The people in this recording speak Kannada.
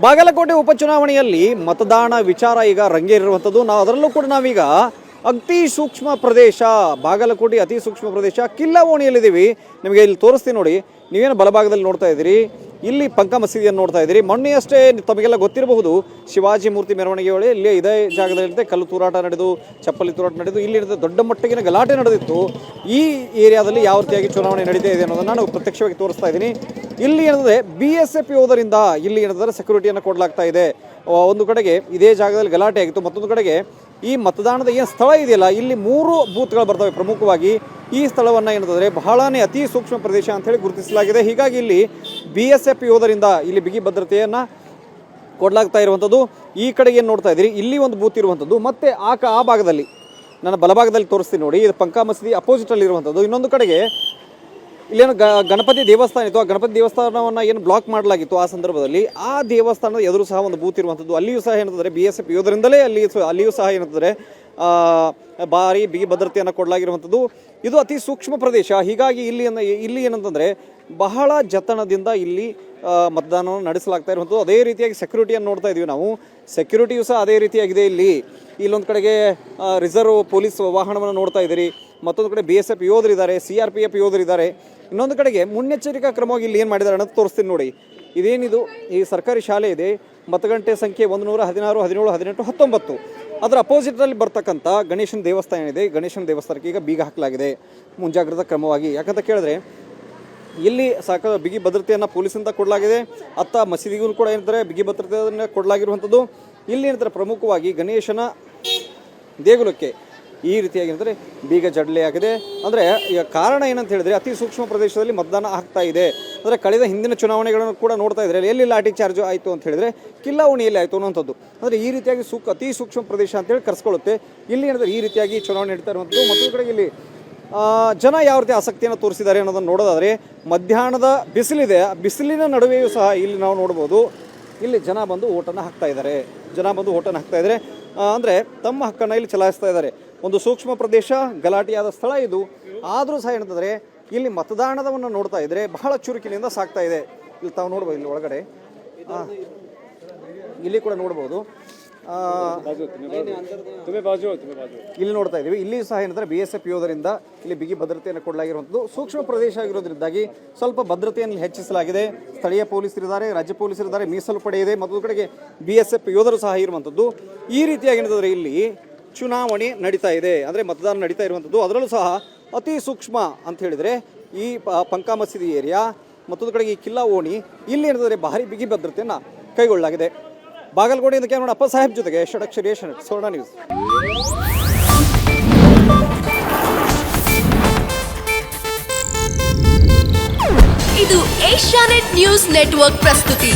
ಬಾಗಲಕೋಟೆ ಉಪಚುನಾವಣೆಯಲ್ಲಿ ಮತದಾನ ವಿಚಾರ ಈಗ ರಂಗೇರಿರುವಂಥದ್ದು. ಅದರಲ್ಲೂ ಕೂಡ ನಾವೀಗ ಅತಿ ಸೂಕ್ಷ್ಮ ಪ್ರದೇಶ ಬಾಗಲಕೋಟೆ ಅತಿ ಸೂಕ್ಷ್ಮ ಪ್ರದೇಶ ಕಿಲ್ಲವೋಣಿಯಲ್ಲಿದ್ದೀವಿ. ನಿಮಗೆ ಇಲ್ಲಿ ತೋರಿಸ್ತೀನಿ ನೋಡಿ. ನೀವೇನು ಬಲಭಾಗದಲ್ಲಿ ನೋಡ್ತಾ ಇದ್ದೀರಿ, ಇಲ್ಲಿ ಪಂಕ ಮಸೀದಿಯನ್ನು ನೋಡ್ತಾ ಇದ್ದೀರಿ. ಮೊನ್ನೆಯಷ್ಟೇ ತಮಗೆಲ್ಲ ಗೊತ್ತಿರಬಹುದು, ಶಿವಾಜಿ ಮೂರ್ತಿ ಮೆರವಣಿಗೆ ವೇಳೆ ಇಲ್ಲಿ ಇದೇ ಜಾಗದಲ್ಲಿ ಕಲ್ಲು ತೂರಾಟ ನಡೆದು, ಚಪ್ಪಲಿ ತೂರಾಟ ನಡೆದು, ಇಲ್ಲಿ ದೊಡ್ಡ ಮಟ್ಟಿಗಿನ ಗಲಾಟೆ ನಡೆದಿತ್ತು. ಈ ಏರಿಯಾದಲ್ಲಿ ಯಾವ ರೀತಿಯಾಗಿ ಚುನಾವಣೆ ನಡೀತಾ ಇದೆ ಅನ್ನೋದನ್ನು ನಾನು ಪ್ರತ್ಯಕ್ಷವಾಗಿ ತೋರಿಸ್ತಾ ಇದ್ದೀನಿ. ಇಲ್ಲಿ ಏನಂದರೆ BSF ಯೋಧರಿಂದ ಇಲ್ಲಿ ಏನಂದರೆ ಸೆಕ್ಯೂರಿಟಿಯನ್ನು ಕೊಡಲಾಗ್ತಾ ಇದೆ. ಒಂದು ಕಡೆಗೆ ಇದೇ ಜಾಗದಲ್ಲಿ ಗಲಾಟೆ ಆಗಿತ್ತು, ಮತ್ತೊಂದು ಕಡೆಗೆ ಈ ಮತದಾನದ ಏನು ಸ್ಥಳ ಇದೆಯಲ್ಲ, ಇಲ್ಲಿ 3 ಬೂತ್ಗಳು ಬರ್ತವೆ. ಪ್ರಮುಖವಾಗಿ ಈ ಸ್ಥಳವನ್ನು ಏನಂತಂದರೆ ಬಹಳನೇ ಅತಿ ಸೂಕ್ಷ್ಮ ಪ್ರದೇಶ ಅಂತೇಳಿ ಗುರುತಿಸಲಾಗಿದೆ. ಹೀಗಾಗಿ ಇಲ್ಲಿ BSF ಯೋಧರಿಂದ ಇಲ್ಲಿ ಬಿಗಿ ಭದ್ರತೆಯನ್ನು ಕೊಡಲಾಗ್ತಾ ಇರುವಂಥದ್ದು. ಈ ಕಡೆಗೆ ಏನು ನೋಡ್ತಾ ಇದ್ದೀರಿ, ಇಲ್ಲಿ ಒಂದು ಬೂತ್ ಇರುವಂಥದ್ದು. ಮತ್ತು ಆ ಭಾಗದಲ್ಲಿ ನನ್ನ ಬಲಭಾಗದಲ್ಲಿ ತೋರಿಸ್ತೀನಿ ನೋಡಿ, ಇದು ಪಂಕ ಮಸೀದಿ ಅಪೋಸಿಟಲ್ಲಿ ಇರುವಂಥದ್ದು. ಇನ್ನೊಂದು ಕಡೆಗೆ ಇಲ್ಲೇನು ಗಣಪತಿ ದೇವಸ್ಥಾನ ಇತ್ತು, ಆ ಗಣಪತಿ ದೇವಸ್ಥಾನವನ್ನು ಏನು ಬ್ಲಾಕ್ ಮಾಡಲಾಗಿತ್ತು ಆ ಸಂದರ್ಭದಲ್ಲಿ, ಆ ದೇವಸ್ಥಾನದ ಎದುರು ಸಹ ಒಂದು ಬೂತ್ ಇರುವಂಥದ್ದು. ಅಲ್ಲಿಯೂ ಸಹ ಏನಂತಂದರೆ BSF ಯೋಧರಿಂದಲೇ ಅಲ್ಲಿಯೂ ಸಹ ಏನಂತಂದರೆ ಭಾರಿ ಬಿಗಿ ಭದ್ರತೆಯನ್ನು ಕೊಡಲಾಗಿರುವಂಥದ್ದು. ಇದು ಅತಿ ಸೂಕ್ಷ್ಮ ಪ್ರದೇಶ. ಹೀಗಾಗಿ ಇಲ್ಲಿ ಏನಂತಂದರೆ ಬಹಳ ಜತನದಿಂದ ಇಲ್ಲಿ ಮತದಾನವನ್ನು ನಡೆಸಲಾಗ್ತಾ ಇರುವಂಥದ್ದು. ಅದೇ ರೀತಿಯಾಗಿ ಸೆಕ್ಯೂರಿಟಿಯನ್ನು ನೋಡ್ತಾ ಇದ್ದೀವಿ ನಾವು. ಸೆಕ್ಯೂರಿಟಿಯೂ ಸಹ ಅದೇ ರೀತಿಯಾಗಿದೆ. ಇಲ್ಲೊಂದು ಕಡೆಗೆ ರಿಸರ್ವ್ ಪೊಲೀಸ್ ವಾಹನವನ್ನು ನೋಡ್ತಾ ಇದ್ದೀರಿ. ಮತ್ತೊಂದು ಕಡೆ BSF ಯೋಧರಿದ್ದಾರೆ, CRPF ಯೋಧರಿದ್ದಾರೆ. ಇನ್ನೊಂದು ಕಡೆಗೆ ಮುನ್ನೆಚ್ಚರಿಕಾ ಕ್ರಮವಾಗಿ ಇಲ್ಲಿ ಏನು ಮಾಡಿದ್ದಾರೆ ಅನ್ನೋದು ತೋರಿಸ್ತೀನಿ ನೋಡಿ. ಇದೇನಿದು, ಈ ಸರ್ಕಾರಿ ಶಾಲೆ ಇದೆ. ಮತಗಟ್ಟೆ ಸಂಖ್ಯೆ 116, 17, 18, 19. ಅದರ ಅಪೋಸಿಟಲ್ಲಿ ಬರ್ತಕ್ಕಂಥ ಗಣೇಶನ ದೇವಸ್ಥಾನ ಏನಿದೆ, ಗಣೇಶನ ದೇವಸ್ಥಾನಕ್ಕೆ ಈಗ ಬೀಗ ಹಾಕಲಾಗಿದೆ ಮುಂಜಾಗ್ರತಾ ಕ್ರಮವಾಗಿ. ಯಾಕಂತ ಕೇಳಿದ್ರೆ ಇಲ್ಲಿ ಬಿಗಿ ಭದ್ರತೆಯನ್ನು ಪೊಲೀಸಿಂದ ಕೊಡಲಾಗಿದೆ. ಅತ್ತ ಮಸೀದಿಗೂ ಕೂಡ ಏನಂತಾರೆ ಬಿಗಿ ಭದ್ರತೆಯನ್ನು ಕೊಡಲಾಗಿರುವಂಥದ್ದು. ಇಲ್ಲಿ ಏನಂತಾರೆ ಪ್ರಮುಖವಾಗಿ ಗಣೇಶನ ದೇಗುಲಕ್ಕೆ ಈ ರೀತಿಯಾಗಿ ಏನಂದರೆ ಬೀಗ ಜಡಲೆ ಆಗಿದೆ. ಅಂದರೆ ಈಗ ಕಾರಣ ಏನಂತ ಹೇಳಿದರೆ ಅತಿ ಸೂಕ್ಷ್ಮ ಪ್ರದೇಶದಲ್ಲಿ ಮತದಾನ ಆಗ್ತಾ ಇದೆ. ಅಂದರೆ ಕಳೆದ ಹಿಂದಿನ ಚುನಾವಣೆಗಳನ್ನು ಕೂಡ ನೋಡ್ತಾ ಇದ್ದಾರೆ, ಎಲ್ಲಿ ಲಾಠಿ ಚಾರ್ಜ್ ಆಯಿತು ಅಂತ ಹೇಳಿದರೆ ಕಿಲ್ಲವೋಣಿಯಲ್ಲಿ ಆಯಿತು ಅನ್ನೋಂಥದ್ದು. ಅಂದರೆ ಈ ರೀತಿಯಾಗಿ ಅತಿ ಸೂಕ್ಷ್ಮ ಪ್ರದೇಶ ಅಂತೇಳಿ ಕರೆಸ್ಕೊಳ್ಳುತ್ತೆ. ಇಲ್ಲಿ ಏನಂದರೆ ಈ ರೀತಿಯಾಗಿ ಚುನಾವಣೆ ನಡೀತಾ ಇರುವಂಥದ್ದು. ಮತ್ತೊಂದು ಕಡೆಗೆ ಇಲ್ಲಿ ಜನ ಯಾವ ರೀತಿ ಆಸಕ್ತಿಯನ್ನು ತೋರಿಸಿದ್ದಾರೆ ಅನ್ನೋದನ್ನು ನೋಡೋದಾದರೆ, ಮಧ್ಯಾಹ್ನದ ಬಿಸಿಲಿದೆ, ಆ ಬಿಸಿಲಿನ ನಡುವೆಯೂ ಸಹ ಇಲ್ಲಿ ನಾವು ನೋಡ್ಬೋದು, ಇಲ್ಲಿ ಜನ ಬಂದು ಓಟನ್ನು ಹಾಕ್ತಾ ಇದ್ದಾರೆ. ಅಂದರೆ ತಮ್ಮ ಹಕ್ಕನ್ನು ಇಲ್ಲಿ ಚಲಾಯಿಸ್ತಾ ಇದ್ದಾರೆ. ಒಂದು ಸೂಕ್ಷ್ಮ ಪ್ರದೇಶ, ಗಲಾಟೆಯಾದ ಸ್ಥಳ ಇದು. ಆದರೂ ಸಹ ಏನಂತಂದರೆ ಇಲ್ಲಿ ಮತದಾನವನ್ನು ನೋಡ್ತಾ ಇದ್ದರೆ ಬಹಳ ಚುರುಕಿನಿಂದ ಸಾಗ್ತಾ ಇದೆ. ಇಲ್ಲಿ ತಾವು ನೋಡ್ಬೋದು, ಇಲ್ಲಿ ಒಳಗಡೆ ಇಲ್ಲಿ ಕೂಡ ನೋಡ್ಬೋದು. ಇಲ್ಲಿ ನೋಡ್ತಾ ಇದ್ದೀವಿ. ಇಲ್ಲಿ ಸಹ ಏನಂದರೆ BSF ಯೋಧರಿಂದ ಇಲ್ಲಿ ಬಿಗಿ ಭದ್ರತೆಯನ್ನು ಕೊಡಲಾಗಿರುವಂಥದ್ದು. ಸೂಕ್ಷ್ಮ ಪ್ರದೇಶ ಆಗಿರೋದ್ರಿಂದಾಗಿ ಸ್ವಲ್ಪ ಭದ್ರತೆಯನ್ನು ಹೆಚ್ಚಿಸಲಾಗಿದೆ. ಸ್ಥಳೀಯ ಪೊಲೀಸರಿದ್ದಾರೆ, ರಾಜ್ಯ ಪೊಲೀಸರಿದ್ದಾರೆ, ಮೀಸಲು ಪಡೆ ಇದೆ. ಮತ್ತೊಂದು ಕಡೆಗೆ BSF ಯೋಧರು ಸಹ ಇರುವಂಥದ್ದು. ಈ ರೀತಿಯಾಗಿ ಏನಂತಂದರೆ ಇಲ್ಲಿ ಚುನಾವಣೆ ನಡೀತಾ ಇದೆ, ಅಂದರೆ ಮತದಾನ ನಡೀತಾ ಇರುವಂಥದ್ದು. ಅದರಲ್ಲೂ ಸಹ ಅತಿ ಸೂಕ್ಷ್ಮ ಅಂತ ಹೇಳಿದರೆ ಈ ಪಂಕ ಮಸೀದಿ ಏರಿಯಾ, ಮತ್ತೊಂದು ಕಡೆಗೆ ಈ ಕಿಲ್ಲವೋಣಿ, ಇಲ್ಲಿ ಏನಂದರೆ ಭಾರಿ ಬಿಗಿ ಭದ್ರತೆಯನ್ನು ಕೈಗೊಳ್ಳಲಾಗಿದೆ. ಬಾಗಲಕೋಟೆಯಿಂದ ಕ್ಯಾಮರಾ ಅಪ್ಪ ಸಾಹೇಬ್ ಜೊತೆಗೆ ಷಡಕ್ಷರಿ ಸ್ವರ್ಣ ನ್ಯೂಸ್. ಇದು ಏಷ್ಯಾನೆಟ್ ನ್ಯೂಸ್ ನೆಟ್ವರ್ಕ್ ಪ್ರಸ್ತುತಿ.